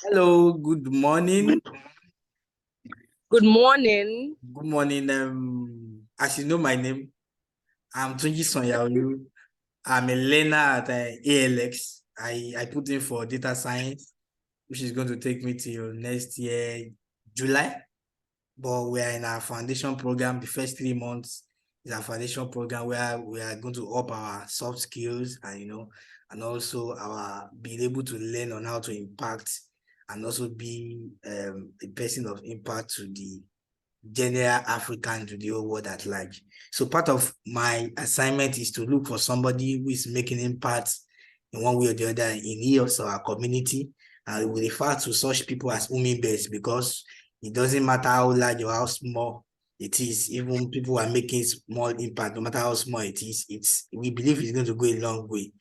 Hello, good morning. Good morning. Good morning. As you know my name, I'm Tunji Sonyaolu. I'm a learner at ALX. I put in for data science, which is going to take me till next year, July. But we are in our foundation program. The first 3 months is our foundation program where we are going to up our soft skills and also our being able to learn on how to impact and also be a person of impact to the general African, to the whole world at large. So part of my assignment is to look for somebody who is making impact in one way or the other in his or our community. And we refer to such people as hummingbirds because it doesn't matter how large or how small it is. Even people are making small impact, no matter how small it is, we believe it's going to go a long way.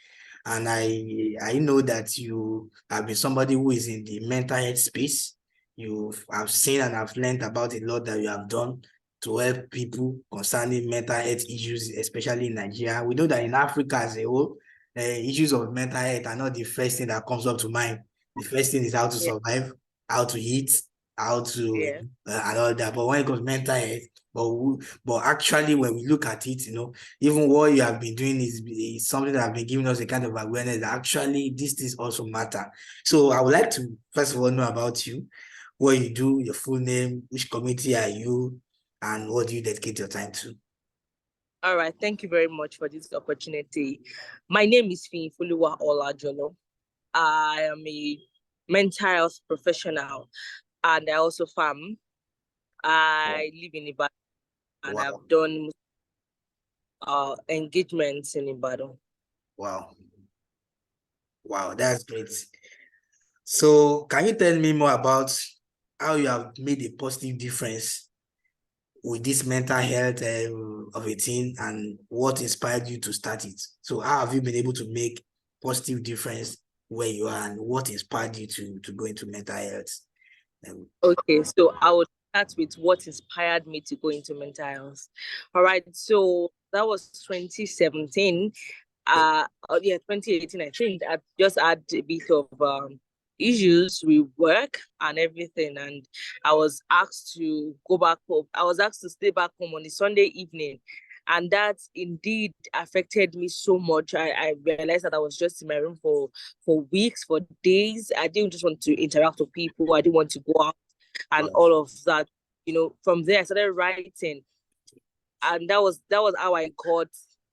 And I know that you have been somebody who is in the mental health space. You have seen and have learned about a lot that you have done to help people concerning mental health issues, especially in Nigeria. We know that in Africa as a whole, issues of mental health are not the first thing that comes up to mind. The first thing is how to survive, how to eat, how to and all that. But when it comes to mental health, but actually when we look at it, even what you have been doing is something that have been giving us a kind of awareness that actually these things also matter. So I would like to first of all know about you, what you do, your full name, which community are you, and what do you dedicate your time to? All right, thank you very much for this opportunity. My name is Fiyinfoluwa Olajolo. I am a mental health professional and I also farm. I live in Ibadan and I've done engagements in Ibadan. Wow, that's great. So can you tell me more about how you have made a positive difference with this mental health of a teen and what inspired you to start it? So how have you been able to make positive difference where you are and what inspired you to go into mental health? Okay, so I would start with what inspired me to go into mental health. All right, so that was 2017. 2018, I think. I just had a bit of issues with work and everything, and I was asked to go back home. I was asked to stay back home on a Sunday evening, and that indeed affected me so much. I realized that I was just in my room for weeks, for days. I didn't just want to interact with people. I didn't want to go out and all of that. From there I started writing, and that was how I got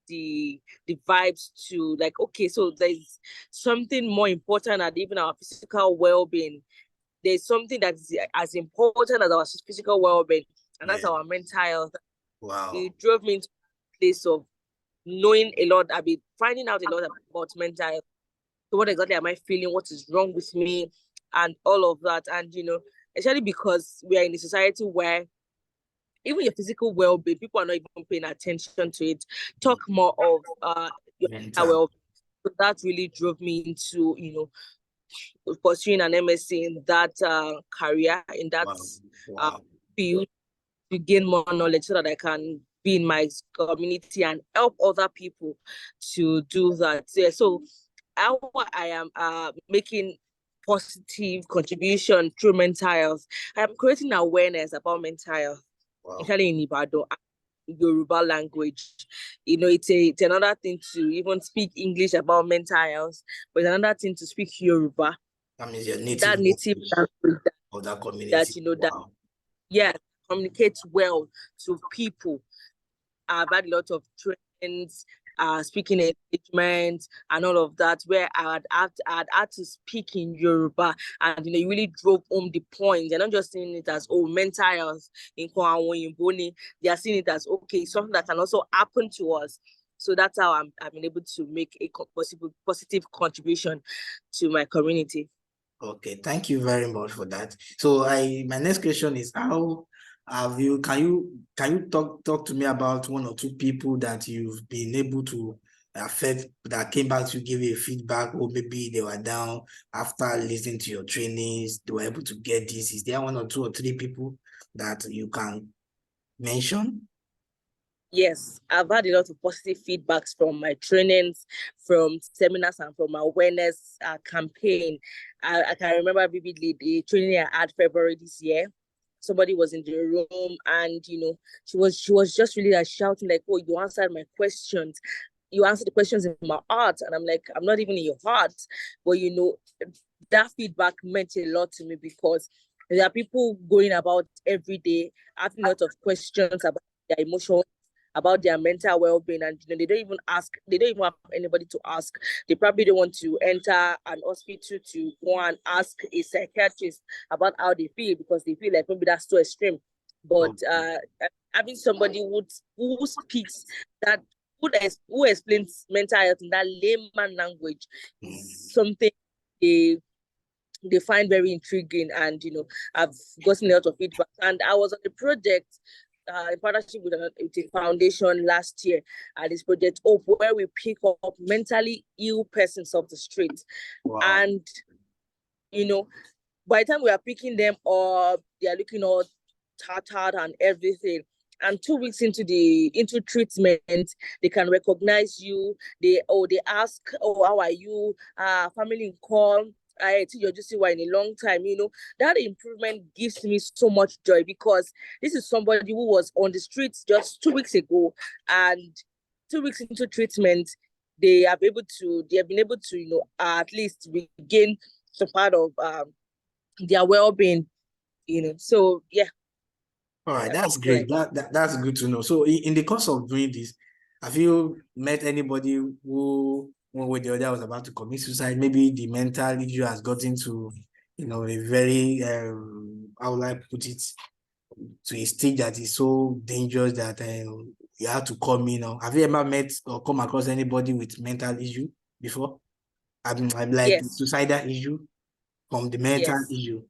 the vibes to, like, okay, so there's something more important than even our physical well-being. There's something that's as important as our physical well-being, and that's our mental health. Wow. It drove me into a place of knowing a lot. I've been finding out a lot about mental health. So what exactly am I feeling? What is wrong with me? And all of that. And especially because we are in a society where even your physical well-being, people are not even paying attention to it. Talk more of your mental well-being. So that really drove me into pursuing an MSc in that career, in that field, to gain more knowledge so that I can be in my community and help other people to do that. Yeah, so how I am making positive contribution through mental health. I'm creating awareness about mental health, especially in Ibadan, Yoruba language. It's another thing to even speak English about mental health, but it's another thing to speak Yoruba. That means your native language of that community. That communicates well to people. I've had a lot of trainings, speaking engagement and all of that, where I'd had to speak in Yoruba, and it really drove home the point. They're not just seeing it as mental health in Boni. They are seeing it as something that can also happen to us. So that's how I've been able to make a positive contribution to my community. Okay, thank you very much for that. So my next question is, how have you, can you talk to me about one or two people that you've been able to affect, that came back to give you feedback, or maybe they were down after listening to your trainings, they were able to get this? Is there one or two or three people that you can mention? Yes, I've had a lot of positive feedbacks from my trainings, from seminars, and from my awareness campaign. I can remember vividly the training I had February this year. Somebody was in the room, and she was just really like shouting like, "Oh, you answered my questions. You answered the questions in my heart," and I'm like, "I'm not even in your heart," but that feedback meant a lot to me because there are people going about every day asking a lot of questions about their emotions, about their mental well-being, and they don't even have anybody to ask. They probably don't want to enter an hospital to go and ask a psychiatrist about how they feel because they feel like maybe that's too extreme. But having somebody who speaks that who explains mental health in that layman language is something they find very intriguing. And I've gotten a lot of feedback, and I was on a project in partnership with a foundation last year at this project Hope, where we pick up mentally ill persons off the street. Wow. And by the time we are picking them up, they are looking all tattered and everything. And 2 weeks into treatment, they can recognize you. They ask, "Oh, how are you? Family in call. I think you're just in a long time." That improvement gives me so much joy because this is somebody who was on the streets just 2 weeks ago, and 2 weeks into treatment, they have been able to at least regain some part of their well-being. So yeah. All right, that's great. That's good to know. So in the course of doing this, have you met anybody who one way or the other was about to commit suicide? Maybe the mental issue has gotten to, a very how will I put it, to a stage that is so dangerous that you have to come in. Have you ever met or come across anybody with mental issue before? I'm like Yes. suicidal issue from the mental issue.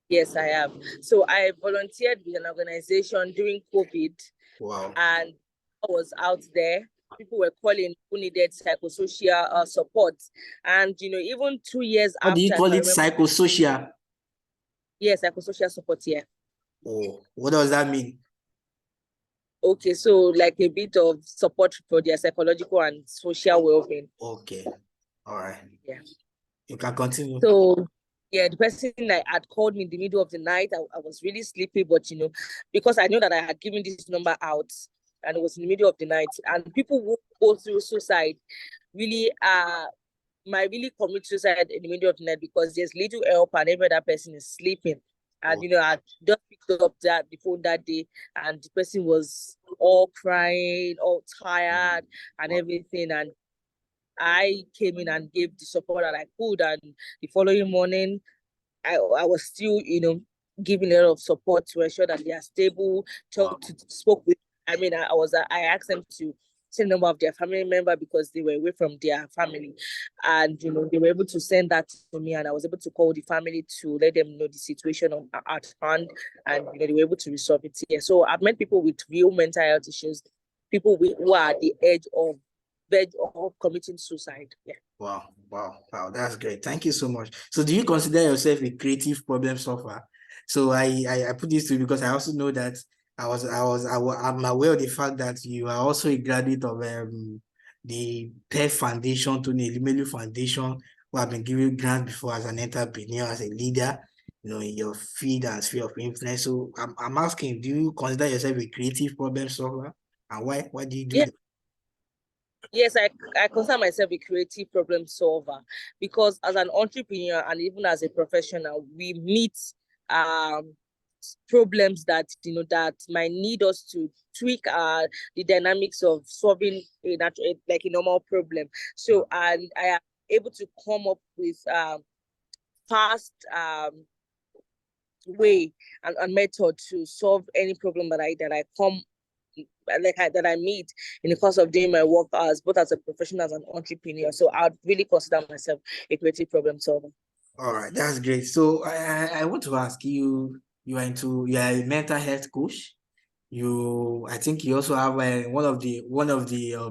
Yes, I have. So I volunteered with an organization during COVID. Wow. And I was out there. People were calling who needed psychosocial support. And, even 2 years How after, do you call it? Psychosocial? Yes, psychosocial support, yeah. Oh, what does that mean? Okay, so like a bit of support for their psychological and social well-being. Okay. All right. Yeah. You can continue. So yeah, the person that had called me in the middle of the night, I was really sleepy, but because I know that I had given this number out and it was in the middle of the night, and people who go through suicide really might really commit suicide in the middle of the night because there's little help and every other person is sleeping. And I just picked up the phone that day, and the person was all crying, all tired, and everything. And I came in and gave the support that I could. And the following morning, I was still, giving a lot of support to ensure that they are stable. Spoke with. I asked them to send the number of their family member because they were away from their family, and they were able to send that to me, and I was able to call the family to let them know the situation at hand, and they were able to resolve it here. So I've met people with real mental health issues, people who are at the verge of committing suicide. Yeah. Wow, that's great. Thank you so much. So do you consider yourself a creative problem solver? So I put this to you because I also know that I'm aware of the fact that you are also a graduate of the PEF Foundation, to the Limelu Foundation, who have been giving grants before as an entrepreneur, as a leader, in your field and sphere of influence. So I'm asking, do you consider yourself a creative problem solver? And why do you do that? Yes, I consider myself a creative problem solver because as an entrepreneur and even as a professional, we meet problems that that might need us to tweak the dynamics of solving a normal problem. So and I am able to come up with fast way and method to solve any problem that I meet in the course of doing my work as both as a professional as an entrepreneur. So I'd really consider myself a creative problem solver. All right, that's great. So I want to ask you, you are a mental health coach. I think you also have one of the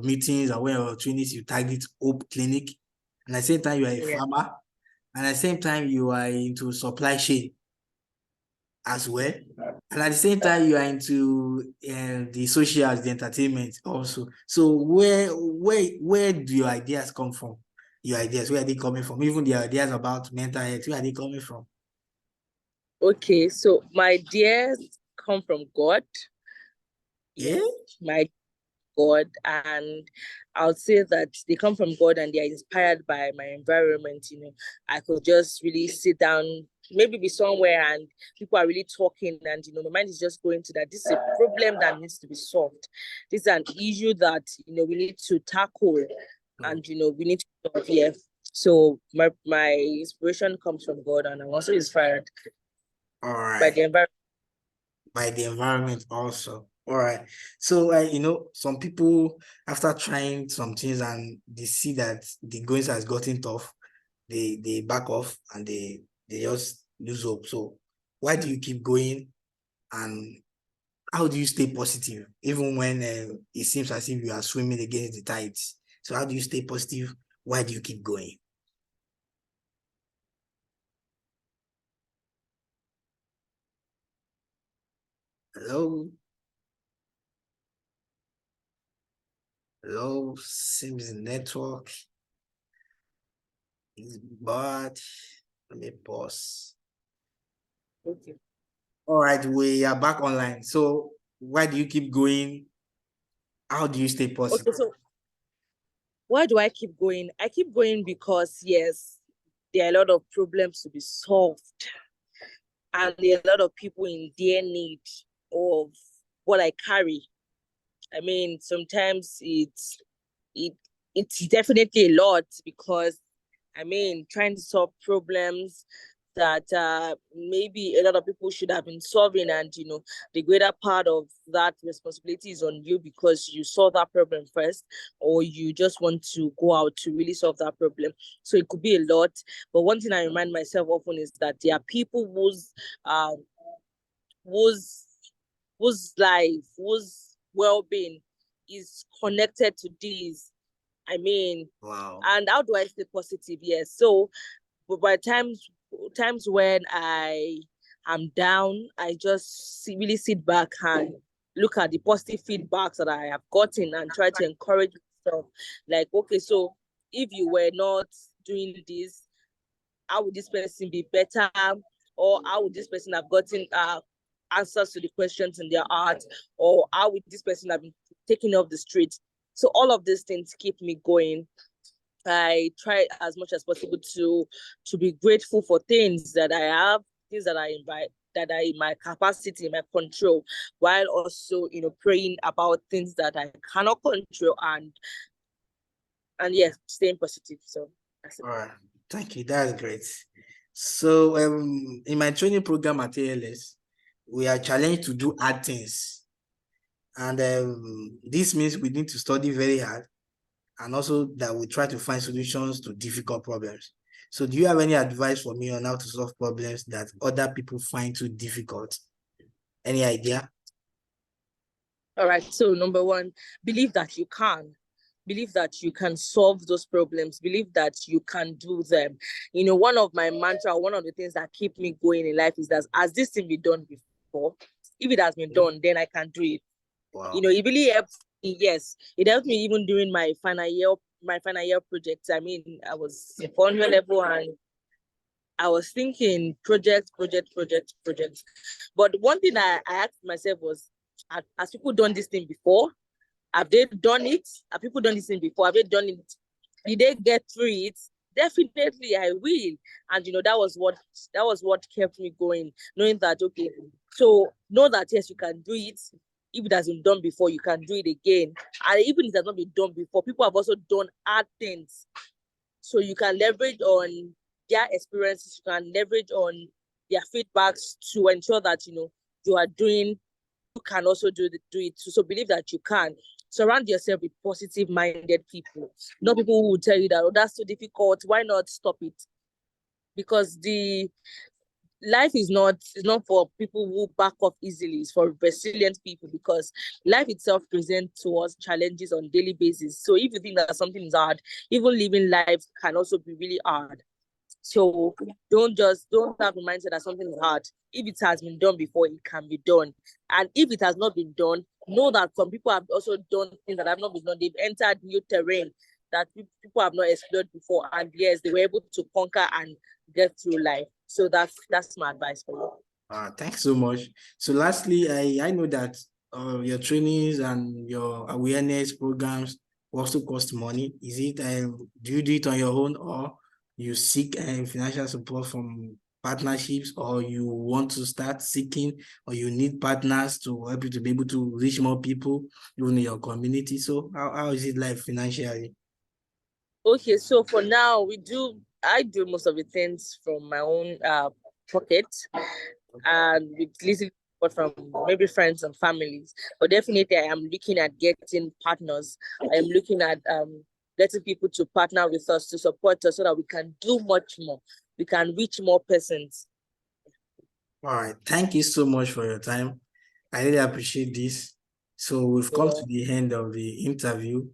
meetings or one of the trainings you target Hope Clinic, and at the same time you are a farmer, and at the same time you are into supply chain. as well. And at the same time, you are into the socials, the entertainment also. So where do your ideas come from? Your ideas, where are they coming from? Even the ideas about mental health, where are they coming from? Okay, so my ideas come from God. Yeah. My God, and I'll say that they come from God and they are inspired by my environment. I could just really sit down, maybe be somewhere and people are really talking, and my mind is just going to that. This is a problem that needs to be solved. This is an issue that we need to tackle, and we need to solve. Yeah. So my inspiration comes from God, and I'm also inspired All by right. the environment. By the environment also. All right. So, some people, after trying some things and they see that the goings has gotten tough, they back off and they just lose hope. So, why do you keep going, and how do you stay positive even when it seems as if you are swimming against the tides? So, how do you stay positive? Why do you keep going? Hello? Hello? Seems the network is bad. Let me pause. Okay. All right, we are back online. So why do you keep going? How do you stay positive? Okay, so why do I keep going? I keep going because, yes, there are a lot of problems to be solved, and there are a lot of people in their need of what I carry. I mean, sometimes it it's definitely a lot, because I mean, trying to solve problems that maybe a lot of people should have been solving, and the greater part of that responsibility is on you, because you solve that problem first, or you just want to go out to really solve that problem. So it could be a lot, but one thing I remind myself often is that there are people um whose whose life, whose well-being is connected to this. I mean, Wow. and how do I stay positive? Yes. So, but by times when I am down, I just really sit back and look at the positive feedbacks that I have gotten and try to encourage myself. Like, okay, so if you were not doing this, how would this person be better? Or how would this person have gotten answers to the questions in their heart? Or how would this person have been taken off the street? So all of these things keep me going. I try as much as possible to be grateful for things that I have, things that I invite, that are in my capacity, my control, while also praying about things that I cannot control, and yes, staying positive. So that's it. All right. Thank you. That's great. So in my training program at ALS, we are challenged to do hard things. And this means we need to study very hard, and also that we try to find solutions to difficult problems. So do you have any advice for me on how to solve problems that other people find too difficult? Any idea? All right. So number one, believe that you can. Believe that you can solve those problems. Believe that you can do them. One of my mantra, one of the things that keep me going in life is that, has this thing been done before? If it has been done, then I can do it. Wow. It really helps me. Yes, it helped me even during my final year project. I mean, I was in 400 level, and I was thinking project, project, project, project. But one thing I asked myself was, has people done this thing before? Have they done it? Have people done this thing before? Have they done it? Did they get through it? Definitely I will. And that was what kept me going, knowing that, okay, so know that yes, you can do it. If it has been done before, you can do it again. And even if it has not been done before, people have also done hard things. So you can leverage on their experiences, you can leverage on their feedbacks to ensure that you are doing, you can also do it. So believe that you can. Surround yourself with positive-minded people, not people who will tell you that, oh, that's too difficult. Why not stop it? Because the life is not for people who back off easily. It's for resilient people, because life itself presents to us challenges on a daily basis. So if you think that something is hard, even living life can also be really hard. So don't have the mindset that something is hard. If it has been done before, it can be done. And if it has not been done, know that some people have also done things that have not been done. They've entered new terrain that people have not explored before. And yes, they were able to conquer and get through life. So that's my advice for you. Thanks so much. So lastly, I know that your trainings and your awareness programs also cost money. Is it do you do it on your own, or you seek financial support from partnerships, or you want to start seeking, or you need partners to help you to be able to reach more people even in your community? So how is it like financially? Okay, so for now, I do most of the things from my own pocket, and with little support from maybe friends and families. But definitely, I am looking at getting partners. I am looking at getting people to partner with us, to support us, so that we can do much more. We can reach more persons. All right. Thank you so much for your time. I really appreciate this. So we've come to the end of the interview.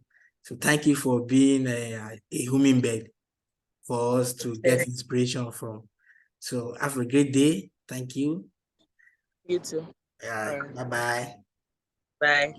So thank you for being a hummingbird for us to get inspiration from. So have a great day. Thank you. You too. Bye-bye. Bye.